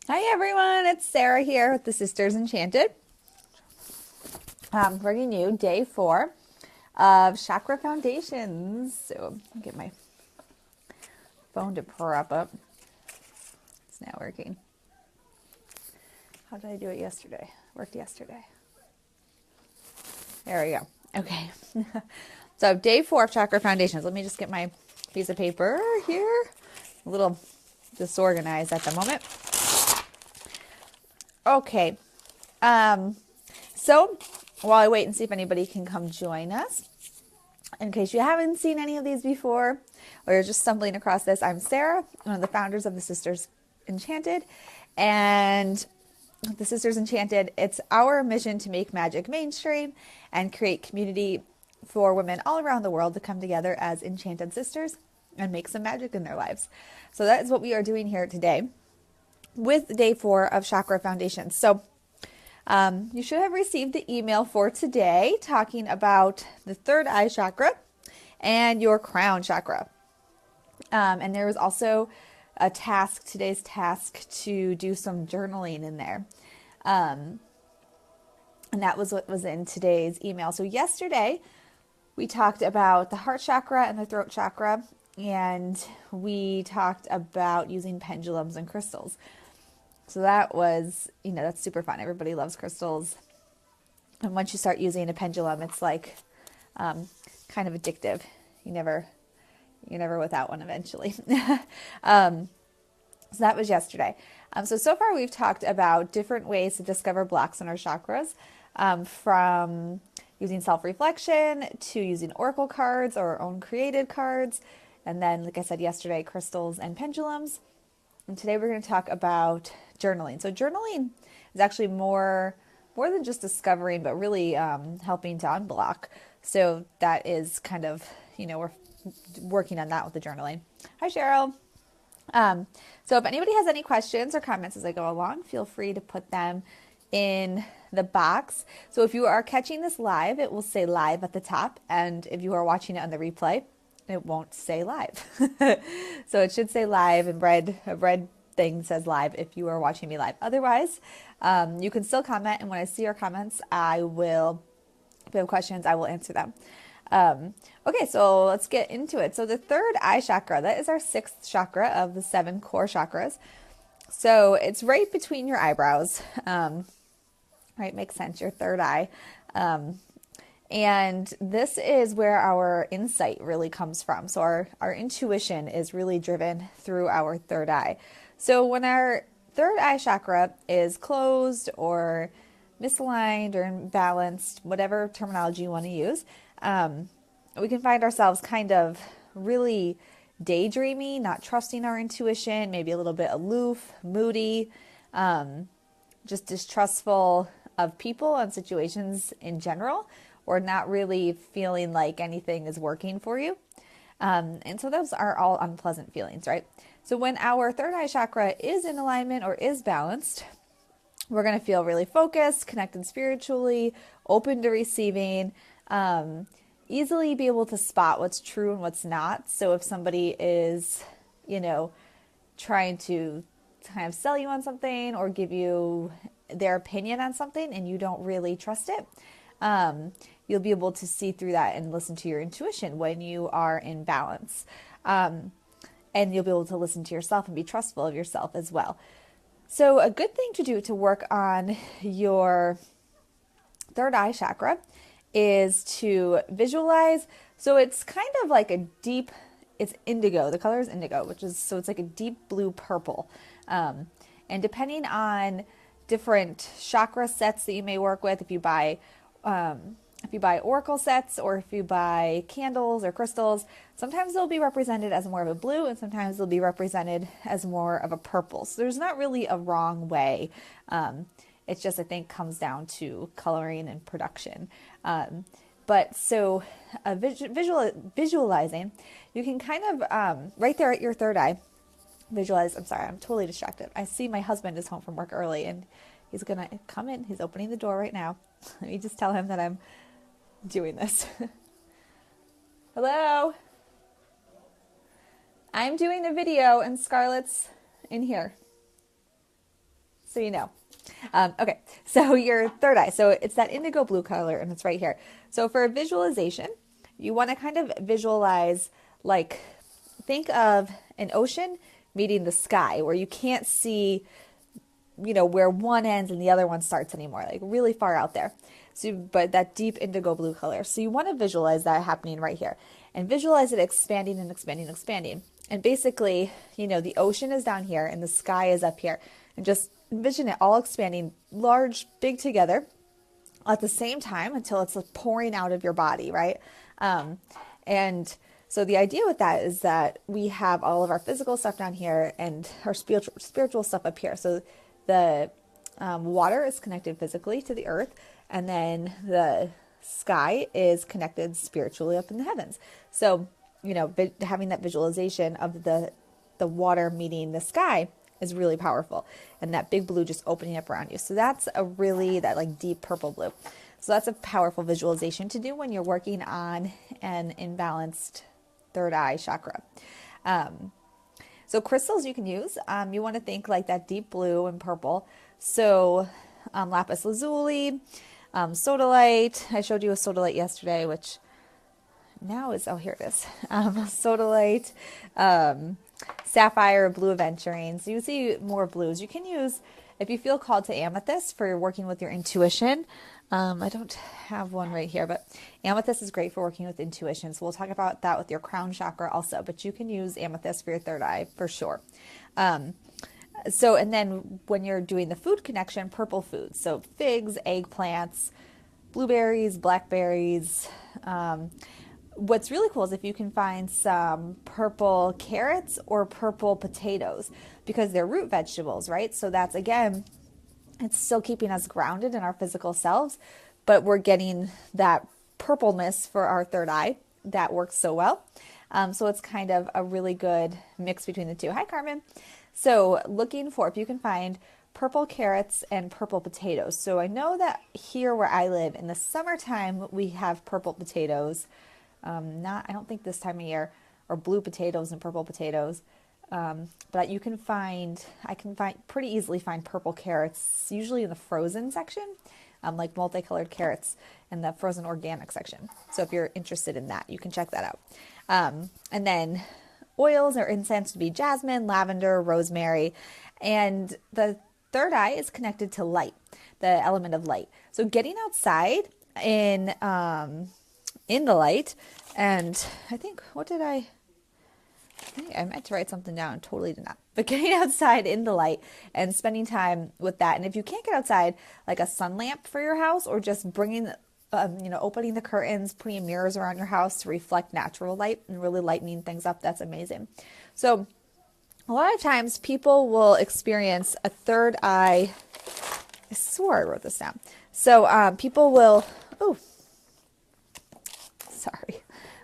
Hi everyone, it's Sarah here with the Sisters Enchanted. Bringing you day 4 of Chakra Foundations. So I'll get my phone to prop up. It's now working. How did I do it yesterday? Worked yesterday. There we go. Okay. So day 4 of Chakra Foundations. Let me just get my piece of paper here. A little disorganized at the moment. Okay. So while I wait and see if anybody can come join us, in case you haven't seen any of these before, or you're just stumbling across this, I'm Sarah, one of the founders of the Sisters Enchanted. And the Sisters Enchanted, it's our mission to make magic mainstream and create community for women all around the world to come together as enchanted sisters and make some magic in their lives. So that is what we are doing here today with day 4 of Chakra Foundations. So you should have received the email for today talking about the third eye chakra and your crown chakra. And there was also a task, today's task, to do some journaling in there. And that was what was in today's email. So yesterday we talked about the heart chakra and the throat chakra, and we talked about using pendulums and crystals. So that was, that's super fun. Everybody loves crystals. And once you start using a pendulum, it's like kind of addictive. You're never without one eventually. So that was yesterday. So far we've talked about different ways to discover blocks in our chakras, from using self-reflection to using oracle cards or our own created cards. And then, like I said yesterday, crystals and pendulums. And today we're going to talk about journaling. So journaling is actually more than just discovering, but really helping to unblock. So that is kind of, we're working on that with the journaling. Hi, Cheryl. So if anybody has any questions or comments as I go along, feel free to put them in the box. So if you are catching this live, it will say live at the top. And if you are watching it on the replay, it won't say live. So it should say live, and a red thing says live if you are watching me live. Otherwise, you can still comment, and when I see your comments, if you have questions, I will answer them. Okay, so let's get into it. So the third eye chakra, that is our 6th chakra of the 7 core chakras. So it's right between your eyebrows, right? Makes sense, your third eye. And this is where our insight really comes from. So our intuition is really driven through our third eye. So when our third eye chakra is closed or misaligned or imbalanced, whatever terminology you want to use, we can find ourselves kind of really daydreamy, not trusting our intuition, maybe a little bit aloof, moody, just distrustful of people and situations in general, or not really feeling like anything is working for you. And so those are all unpleasant feelings, right? So when our third eye chakra is in alignment or is balanced, we're going to feel really focused, connected spiritually, open to receiving, easily be able to spot what's true and what's not. So if somebody is, trying to kind of sell you on something or give you their opinion on something and you don't really trust it, you'll be able to see through that and listen to your intuition when you are in balance. And you'll be able to listen to yourself and be trustful of yourself as well. So a good thing to do to work on your third eye chakra is to visualize. So it's kind of like it's indigo. The color is indigo, so it's like a deep blue purple. And depending on different chakra sets that you may work with, if you buy oracle sets or if you buy candles or crystals, sometimes they'll be represented as more of a blue and sometimes they'll be represented as more of a purple. So there's not really a wrong way. It just, I think, comes down to coloring and production. But so visualizing, you can kind of, right there at your third eye, visualize. I'm sorry, I'm totally distracted. I see my husband is home from work early and he's going to come in. He's opening the door right now. Let me just tell him that I'm doing this. Hello? I'm doing a video and Scarlett's in here. so you know. Okay, so your third eye. So it's that indigo blue color, and it's right here. So for a visualization, you want to kind of visualize, like, think of an ocean meeting the sky where you can't see, where one ends and the other one starts anymore, like really far out there. So, but that deep indigo blue color. So you want to visualize that happening right here and visualize it expanding and expanding and expanding. And basically, the ocean is down here and the sky is up here, and just envision it all expanding large, big together at the same time until it's like pouring out of your body, right? And so the idea with that is that we have all of our physical stuff down here and our spiritual stuff up here. So the water is connected physically to the earth, and then the sky is connected spiritually up in the heavens. So, having that visualization of the water meeting the sky is really powerful, and that big blue just opening up around you. So that's that like deep purple blue. So that's a powerful visualization to do when you're working on an imbalanced third eye chakra. So crystals you can use, you want to think like that deep blue and purple. So lapis lazuli, sodalite. I showed you a sodalite yesterday, which now is, here it is. Sodalite, sapphire, blue aventurine. So you see more blues. You can use, if you feel called to amethyst for working with your intuition. I don't have one right here, but amethyst is great for working with intuition. So we'll talk about that with your crown chakra also, but you can use amethyst for your third eye for sure. And then when you're doing the food connection, purple foods. So figs, eggplants, blueberries, blackberries. What's really cool is if you can find some purple carrots or purple potatoes, because they're root vegetables, right? So that's, again, it's still keeping us grounded in our physical selves, but we're getting that purpleness for our third eye that works so well. So it's kind of a really good mix between the two. Hi, Carmen. So looking for, if you can find purple carrots and purple potatoes. So I know that here where I live in the summertime, we have purple potatoes. I don't think this time of year, or blue potatoes and purple potatoes. But I can pretty easily find purple carrots, usually in the frozen section, like multicolored carrots in the frozen organic section. So if you're interested in that, you can check that out. And then oils or incense would be jasmine, lavender, rosemary, and the third eye is connected to light, the element of light. So getting outside in the light, and I think, I meant to write something down, totally did not. But getting outside in the light and spending time with that. And if you can't get outside, like a sun lamp for your house, or just bringing, opening the curtains, putting mirrors around your house to reflect natural light and really lightening things up, that's amazing. So a lot of times people will experience a third eye. I swore I wrote this down. So people will,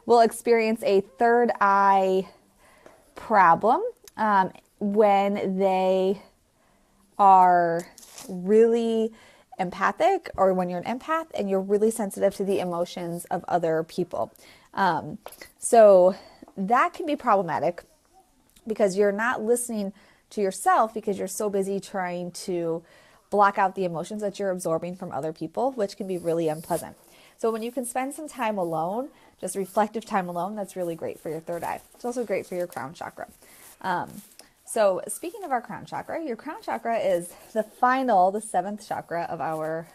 will experience a third eye problem when they are really empathic, or when you're an empath and you're really sensitive to the emotions of other people. So that can be problematic because you're not listening to yourself because you're so busy trying to block out the emotions that you're absorbing from other people, which can be really unpleasant. So when you can spend some time alone, just reflective time alone, that's really great for your third eye. It's also great for your crown chakra. So speaking of our crown chakra, your crown chakra is the seventh chakra of our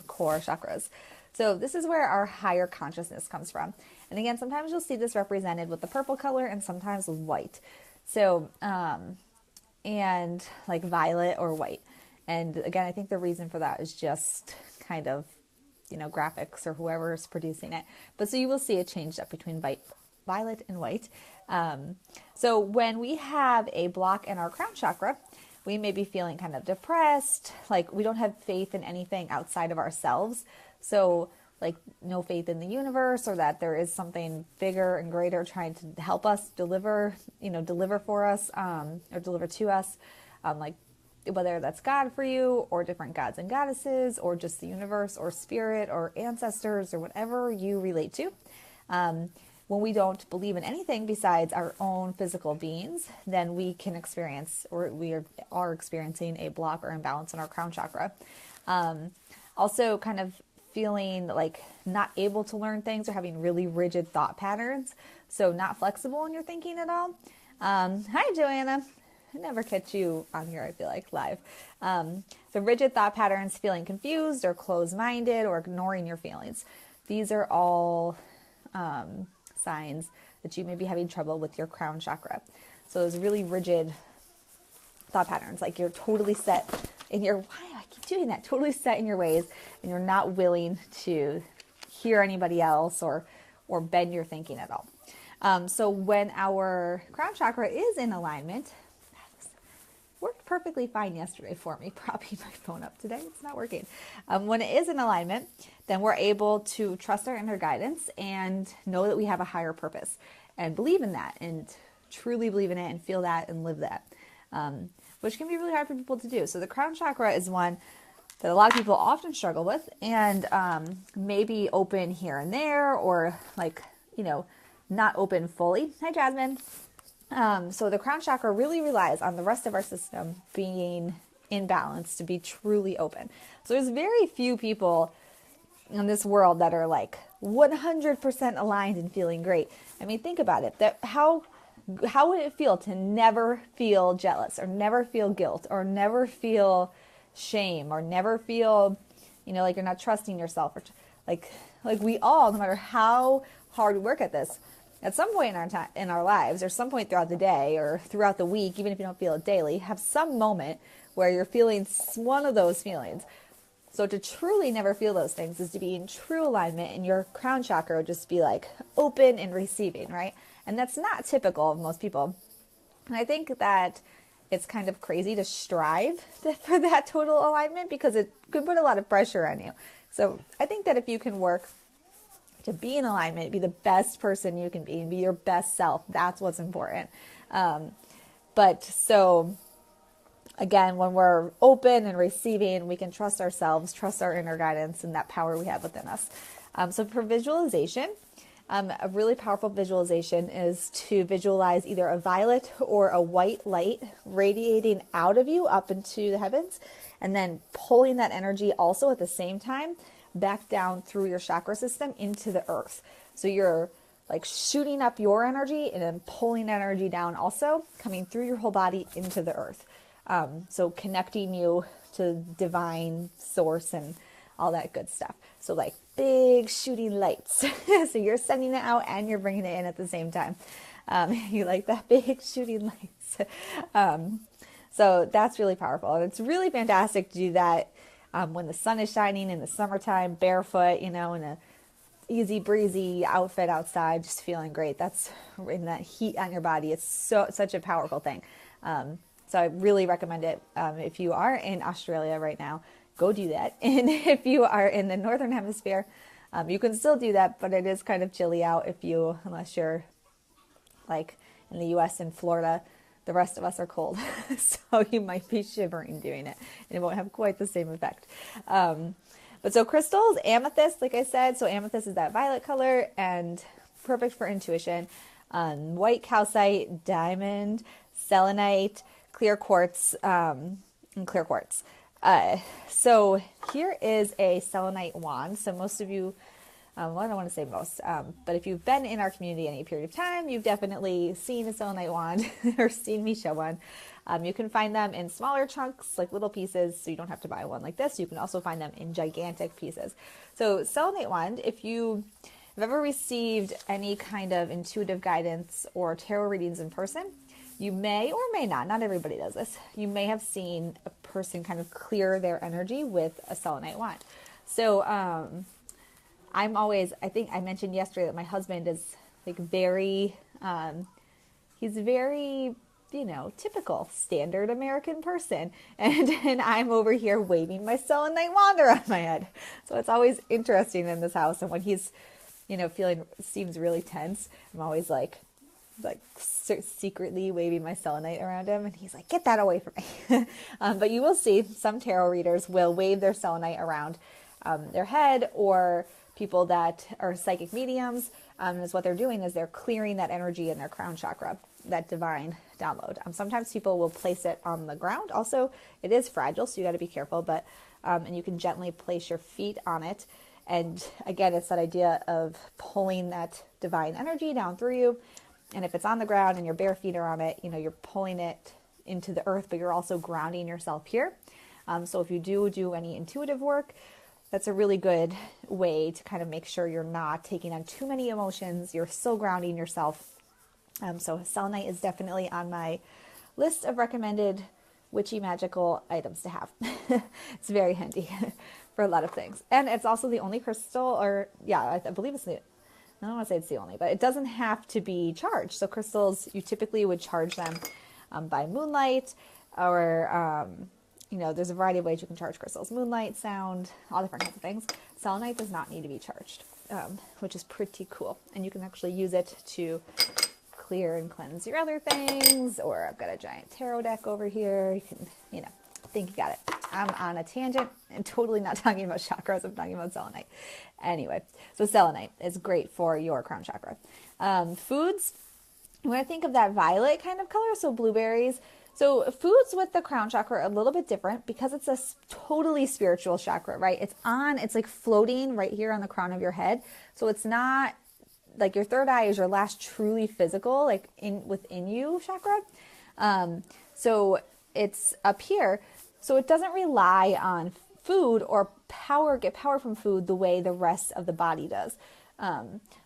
core chakras. So this is where our higher consciousness comes from. And again, sometimes you'll see this represented with the purple color and sometimes with white. So, and like violet or white. And again, I think the reason for that is just kind of, graphics or whoever is producing it. But so you will see it changed up between violet and white. So when we have a block in our crown chakra, we may be feeling kind of depressed, like we don't have faith in anything outside of ourselves. So like no faith in the universe, or that there is something bigger and greater trying to help us deliver for us, or deliver to us, like whether that's God for you, or different gods and goddesses, or just the universe, or spirit, or ancestors, or whatever you relate to. when we don't believe in anything besides our own physical beings, then we can experience, or we are experiencing a block or imbalance in our crown chakra. Also kind of feeling like not able to learn things or having really rigid thought patterns. So not flexible in your thinking at all. Hi, Joanna. I never catch you on here, I feel like, live. So rigid thought patterns, feeling confused or closed-minded or ignoring your feelings. These are all signs that you may be having trouble with your crown chakra. So those really rigid thought patterns, like you're totally set in your, why do I keep doing that? Totally set in your ways, and you're not willing to hear anybody else or bend your thinking at all. So when our crown chakra is in alignment, worked perfectly fine yesterday for me, propping my phone up today. It's not working. When it is in alignment, then we're able to trust our inner guidance and know that we have a higher purpose and believe in that and truly believe in it and feel that and live that, which can be really hard for people to do. So the crown chakra is one that a lot of people often struggle with and maybe open here and there or like, not open fully. Hi, Jasmine. So the crown chakra really relies on the rest of our system being in balance to be truly open. So there's very few people in this world that are like 100% aligned and feeling great. I mean, think about it. How would it feel to never feel jealous or never feel guilt or never feel shame or never feel, like you're not trusting yourself or like we all, no matter how hard we work at this, at some point in our lives, or some point throughout the day or throughout the week, even if you don't feel it daily, have some moment where you're feeling one of those feelings. So to truly never feel those things is to be in true alignment, and your crown chakra would just be like open and receiving, right? And that's not typical of most people. And I think that it's kind of crazy to strive for that total alignment because it could put a lot of pressure on you. So I think that if you can work to be in alignment, be the best person you can be and be your best self, that's what's important. But so again, when we're open and receiving, we can trust ourselves, trust our inner guidance and that power we have within us. So for visualization, a really powerful visualization is to visualize either a violet or a white light radiating out of you up into the heavens, and then pulling that energy also at the same time back down through your chakra system into the earth. So you're like shooting up your energy and then pulling energy down also, coming through your whole body into the earth. So connecting you to divine source and all that good stuff. So like big shooting lights. So you're sending it out and you're bringing it in at the same time. You like that big shooting lights. So that's really powerful. And it's really fantastic to do that when the sun is shining in the summertime, barefoot, in a easy breezy outfit outside, just feeling great. That's in that heat on your body. It's such a powerful thing. So I really recommend it. If you are in Australia right now, go do that. And if you are in the Northern Hemisphere, you can still do that, but it is kind of chilly out unless you're like in the US and Florida. The rest of us are cold, so you might be shivering doing it, and it won't have quite the same effect. But so crystals, amethyst, like I said, so amethyst is that violet color and perfect for intuition. White calcite, diamond, selenite, clear quartz, and clear quartz. So here is a selenite wand. So most of you, well, I don't want to say most, but if you've been in our community any period of time, you've definitely seen a selenite wand or seen me show one. You can find them in smaller chunks, like little pieces, so you don't have to buy one like this. You can also find them in gigantic pieces. So selenite wand, if you have ever received any kind of intuitive guidance or tarot readings in person, you may or may not everybody does this, you may have seen a person kind of clear their energy with a selenite wand. So I think I mentioned yesterday that my husband is like he's very, typical standard American person. And I'm over here waving my selenite wand around my head. So it's always interesting in this house. And when he's, seems really tense, I'm always like secretly waving my selenite around him, and he's like, get that away from me. But you will see some tarot readers will wave their selenite around their head, or people that are psychic mediums is what they're doing is they're clearing that energy in their crown chakra, that divine download. Sometimes people will place it on the ground. Also, it is fragile, so you got to be careful, but and you can gently place your feet on it. And again, it's that idea of pulling that divine energy down through you. And if it's on the ground and your bare feet are on it, you're pulling it into the earth, but you're also grounding yourself here. So if you do any intuitive work, that's a really good way to kind of make sure you're not taking on too many emotions. You're still grounding yourself. So selenite is definitely on my list of recommended witchy magical items to have. It's very handy for a lot of things. And it's also the only crystal, I believe I don't want to say it's the only, but it doesn't have to be charged. So crystals, you typically would charge them by moonlight, or, there's a variety of ways you can charge crystals. Moonlight, sound, all different kinds of things. Selenite does not need to be charged, which is pretty cool. And you can actually use it to clear and cleanse your other things. Or I've got a giant tarot deck over here. You can, think you got it. I'm on a tangent and totally not talking about chakras. I'm talking about selenite. Anyway, so selenite is great for your crown chakra. Foods, when I think of that violet kind of color, so blueberries. So foods with the crown chakra are a little bit different because it's a totally spiritual chakra, right? It's like floating right here on the crown of your head. So it's not like your third eye is your last truly physical, like within you chakra. So it's up here. So it doesn't rely on food or get power from food the way the rest of the body does.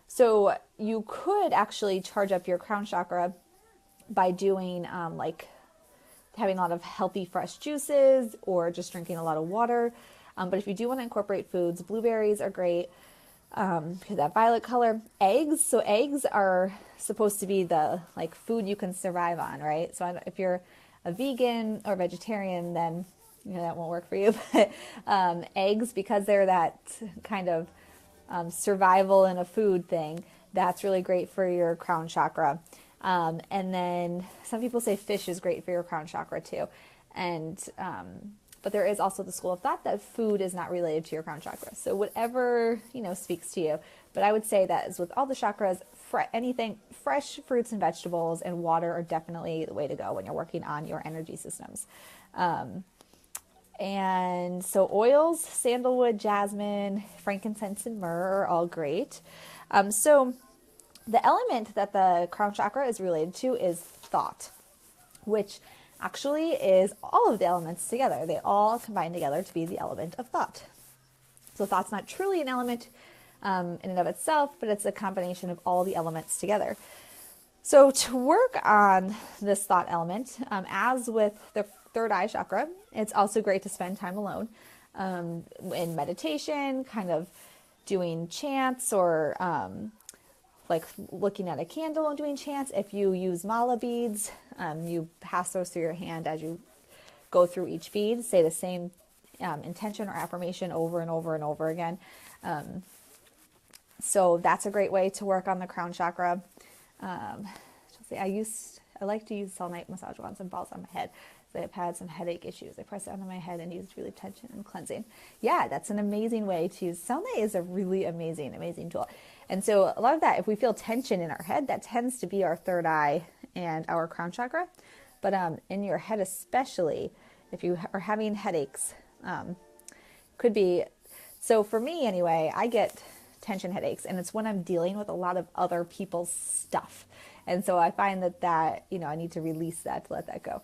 So you could actually charge up your crown chakra by doing like having a lot of healthy fresh juices or just drinking a lot of water. But if you do want to incorporate foods, blueberries are great because that violet color. Eggs. So eggs are supposed to be the like food you can survive on, right? So if you're a vegan or vegetarian, then that won't work for you. But eggs, because they're that kind of survival in a food thing, that's really great for your crown chakra. And then some people say fish is great for your crown chakra too. And but there is also the school of thought that food is not related to your crown chakra. So whatever speaks to you. But I would say that as with all the chakras, anything fresh fruits and vegetables and water are definitely the way to go when you're working on your energy systems. And so oils, sandalwood, jasmine, frankincense, and myrrh are all great. So the element that the crown chakra is related to is thought, which actually is all of the elements together. They all combine together to be the element of thought. So thought's not truly an element in and of itself, but it's a combination of all the elements together. So to work on this thought element, as with the third eye chakra, it's also great to spend time alone in meditation, kind of doing chants or like looking at a candle and doing chants. If you use mala beads, you pass those through your hand as you go through each bead. Say the same intention or affirmation over and over and over again. So that's a great way to work on the crown chakra. I like to use selenite massage wands and balls on my head. So I've had some headache issues. I press it onto my head and use relief tension and cleansing. Yeah, that's an amazing way to use. Selenite is a really amazing, amazing tool. And so a lot of that, if we feel tension in our head, that tends to be our third eye and our crown chakra. But in your head especially, if you are having headaches, could be. So for me anyway, I get tension headaches, and it's when I'm dealing with a lot of other people's stuff. And so I find that I need to release that, to let that go.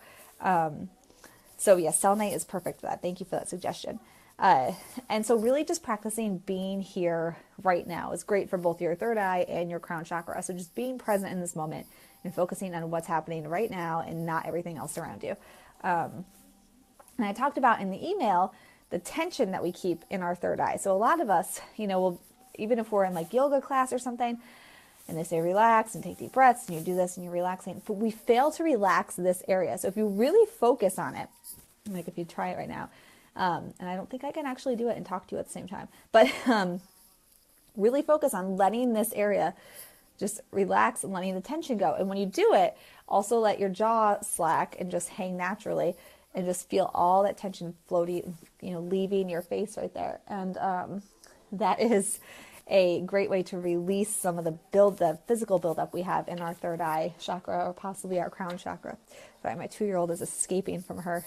So yes, selenite is perfect for that. Thank you for that suggestion. And so really just practicing being here right now is great for both your third eye and your crown chakra. So just being present in this moment and focusing on what's happening right now and not everything else around you. And I talked about in the email, the tension that we keep in our third eye. So a lot of us, will, even if we're in like yoga class or something, and they say relax and take deep breaths, and you do this and you're relaxing, but we fail to relax this area. So if you really focus on it, like if you try it right now, and I don't think I can actually do it and talk to you at the same time, but really focus on letting this area just relax and letting the tension go. And when you do it, also let your jaw slack and just hang naturally and just feel all that tension floating, leaving your face right there. And that is a great way to release some of the physical buildup we have in our third eye chakra, or possibly our crown chakra. Sorry, my 2-year-old is escaping from her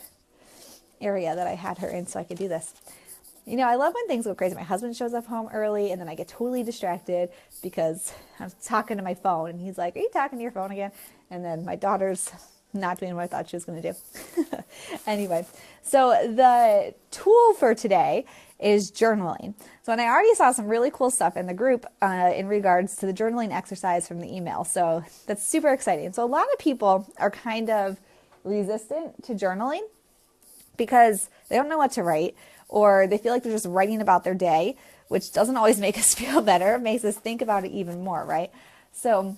area that I had her in so I could do this. You know, I love when things go crazy. My husband shows up home early and then I get totally distracted because I'm talking to my phone and he's like, are you talking to your phone again? And then my daughter's not doing what I thought she was going to do. Anyway, so the tool for today is journaling. So, and I already saw some really cool stuff in the group in regards to the journaling exercise from the email. So that's super exciting. So a lot of people are kind of resistant to journaling because they don't know what to write, or they feel like they're just writing about their day, which doesn't always make us feel better. It makes us think about it even more, right? So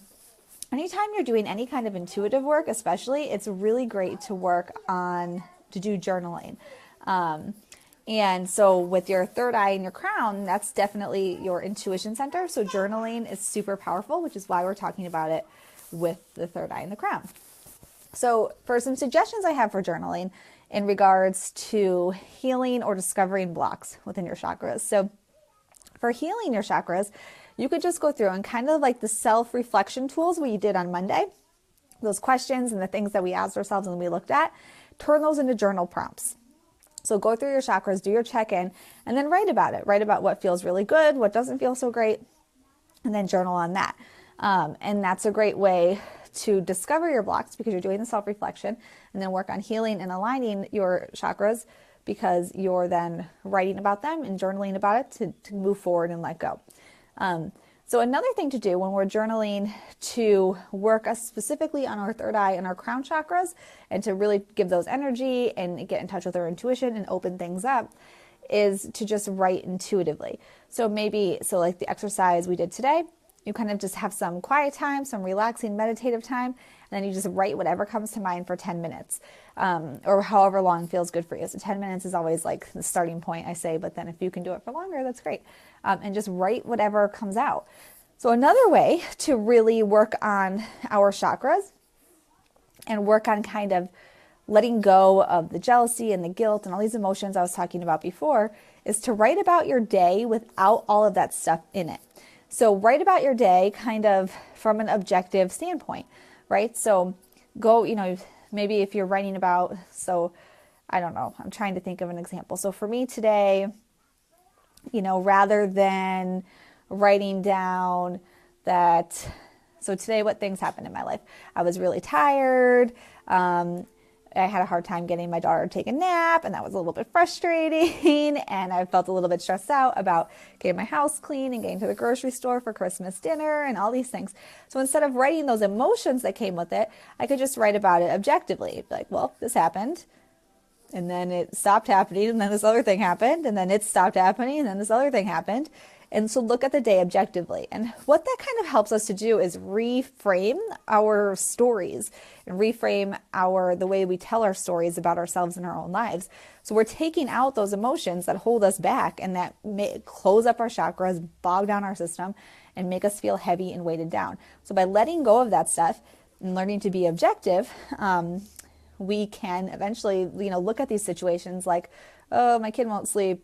anytime you're doing any kind of intuitive work, especially, it's really great to do journaling. And so with your third eye and your crown, that's definitely your intuition center. So journaling is super powerful, which is why we're talking about it with the third eye and the crown. So for some suggestions I have for journaling in regards to healing or discovering blocks within your chakras. So for healing your chakras, you could just go through and kind of like the self-reflection tools we did on Monday, those questions and the things that we asked ourselves and we looked at, turn those into journal prompts. So go through your chakras, do your check-in, and then write about it. Write about what feels really good, what doesn't feel so great, and then journal on that. And that's a great way to discover your blocks because you're doing the self-reflection, and then work on healing and aligning your chakras because you're then writing about them and journaling about it to move forward and let go. So another thing to do when we're journaling to work us specifically on our third eye and our crown chakras and to really give those energy and get in touch with our intuition and open things up is to just write intuitively. So like the exercise we did today, you kind of just have some quiet time, some relaxing meditative time, and then you just write whatever comes to mind for 10 minutes or however long feels good for you. So 10 minutes is always like the starting point, I say, but then if you can do it for longer, that's great. And just write whatever comes out. So another way to really work on our chakras and work on kind of letting go of the jealousy and the guilt and all these emotions I was talking about before is to write about your day without all of that stuff in it. So write about your day kind of from an objective standpoint, right? So go, maybe if you're writing about, I don't know, I'm trying to think of an example. So for me today, rather than writing down so today what things happened in my life. I was really tired. I had a hard time getting my daughter to take a nap, and that was a little bit frustrating. And I felt a little bit stressed out about getting my house clean and getting to the grocery store for Christmas dinner and all these things. So instead of writing those emotions that came with it, I could just write about it objectively. Like, well, this happened, and then it stopped happening, and then this other thing happened, and then it stopped happening, and then this other thing happened. And so look at the day objectively. And what that kind of helps us to do is reframe our stories and reframe the way we tell our stories about ourselves and our own lives. So we're taking out those emotions that hold us back and that close up our chakras, bog down our system, and make us feel heavy and weighted down. So by letting go of that stuff and learning to be objective, we can eventually, look at these situations like, oh, my kid won't sleep,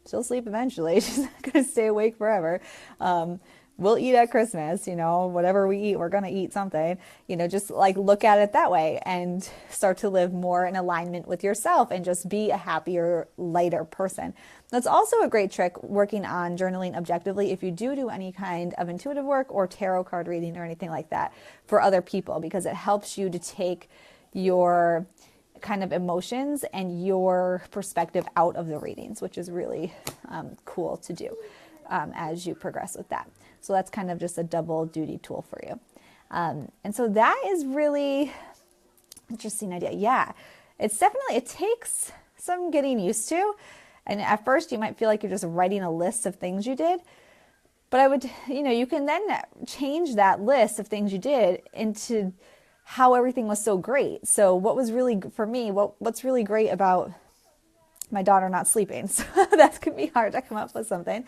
she'll sleep eventually. She's not going to stay awake forever. We'll eat at Christmas, whatever we eat, we're going to eat something, just like look at it that way and start to live more in alignment with yourself and just be a happier, lighter person. That's also a great trick working on journaling objectively if you do any kind of intuitive work or tarot card reading or anything like that for other people, because it helps you to take your kind of emotions and your perspective out of the readings, which is really cool to do as you progress with that. So that's kind of just a double duty tool for you. And so that is really interesting idea. Yeah, it takes some getting used to. And at first you might feel like you're just writing a list of things you did. But I would, you can then change that list of things you did into how everything was so great. So what was really, for me, what's really great about my daughter not sleeping? So that could be hard to come up with something.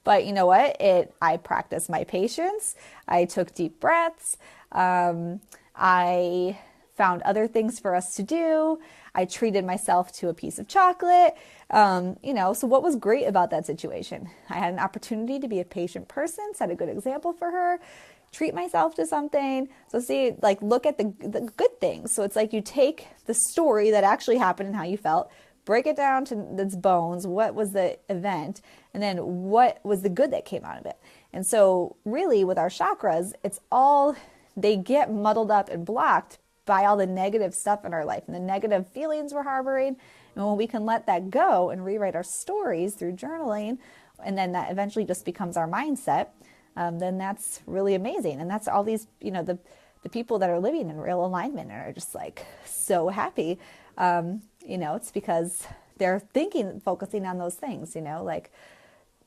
But you know what? I practiced my patience. I took deep breaths. I found other things for us to do. I treated myself to a piece of chocolate. So what was great about that situation? I had an opportunity to be a patient person, set a good example for her, treat myself to something. So see, like, look at the good things. So it's like you take the story that actually happened and how you felt, break it down to its bones. What was the event? And then what was the good that came out of it? And so really with our chakras, it's all, they get muddled up and blocked by all the negative stuff in our life and the negative feelings we're harboring. And when we can let that go and rewrite our stories through journaling, and then that eventually just becomes our mindset, then that's really amazing. And that's all these, the people that are living in real alignment and are just like so happy. It's because they're focusing on those things,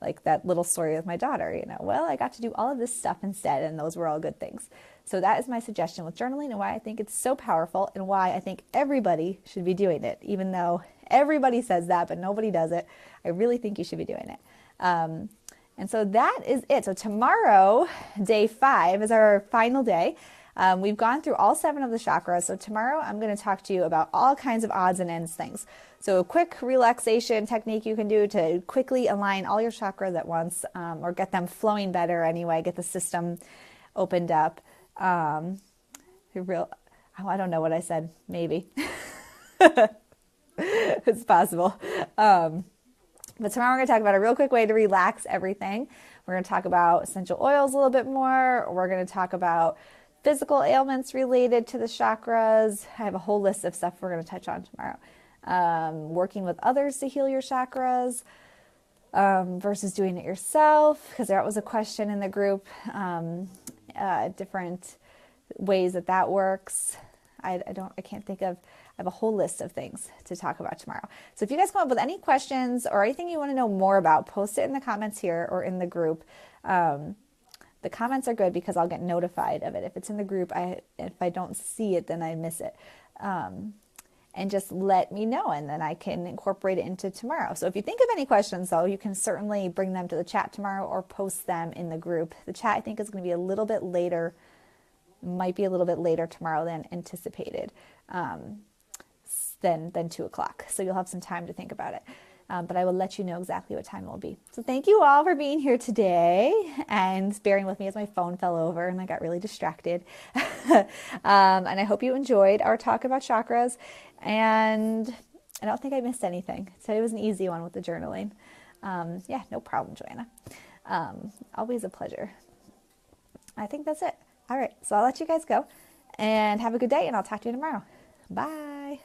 like that little story with my daughter, well, I got to do all of this stuff instead, and those were all good things. So that is my suggestion with journaling, and why I think it's so powerful, and why I think everybody should be doing it, even though everybody says that, but nobody does it. I really think you should be doing it. And so that is it. So tomorrow, day 5, is our final day. We've gone through all 7 of the chakras. So tomorrow I'm going to talk to you about all kinds of odds and ends things. So a quick relaxation technique you can do to quickly align all your chakras at once, or get them flowing better anyway, get the system opened up. I don't know what I said. Maybe. It's possible. But tomorrow we're going to talk about a real quick way to relax everything. We're going to talk about essential oils a little bit more. We're going to talk about physical ailments related to the chakras. I have a whole list of stuff we're going to touch on tomorrow. Working with others to heal your chakras versus doing it yourself, because that was a question in the group. Different ways that works. I can't think of. I have a whole list of things to talk about tomorrow. So if you guys come up with any questions or anything you want to know more about, post it in the comments here or in the group. The comments are good because I'll get notified of it. If it's in the group, if I don't see it, then I miss it. And just let me know, and then I can incorporate it into tomorrow. So if you think of any questions, though, you can certainly bring them to the chat tomorrow or post them in the group. The chat, I think, is going to be a little bit later, might be a little bit later tomorrow than anticipated, than 2 o'clock. So you'll have some time to think about it. But I will let you know exactly what time it will be. So thank you all for being here today and bearing with me as my phone fell over and I got really distracted. And I hope you enjoyed our talk about chakras. And I don't think I missed anything. Today was an easy one with the journaling. Yeah, no problem, Joanna. Always a pleasure. I think that's it. All right, so I'll let you guys go and have a good day, and I'll talk to you tomorrow. Bye.